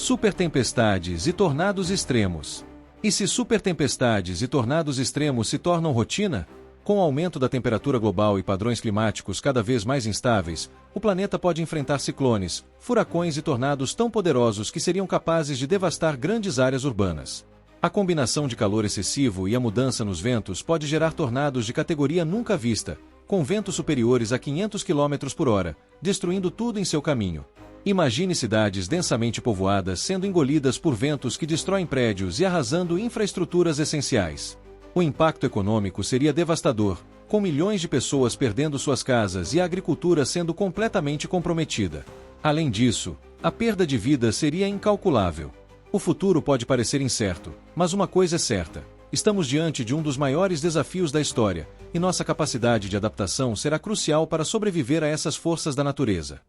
Supertempestades e tornados extremos. E se supertempestades e tornados extremos se tornam rotina? Com o aumento da temperatura global e padrões climáticos cada vez mais instáveis, o planeta pode enfrentar ciclones, furacões e tornados tão poderosos que seriam capazes de devastar grandes áreas urbanas. A combinação de calor excessivo e a mudança nos ventos pode gerar tornados de categoria nunca vista, com ventos superiores a 500 km por hora, destruindo tudo em seu caminho. Imagine cidades densamente povoadas sendo engolidas por ventos que destroem prédios e arrasando infraestruturas essenciais. O impacto econômico seria devastador, com milhões de pessoas perdendo suas casas e a agricultura sendo completamente comprometida. Além disso, a perda de vidas seria incalculável. O futuro pode parecer incerto, mas uma coisa é certa: estamos diante de um dos maiores desafios da história, e nossa capacidade de adaptação será crucial para sobreviver a essas forças da natureza.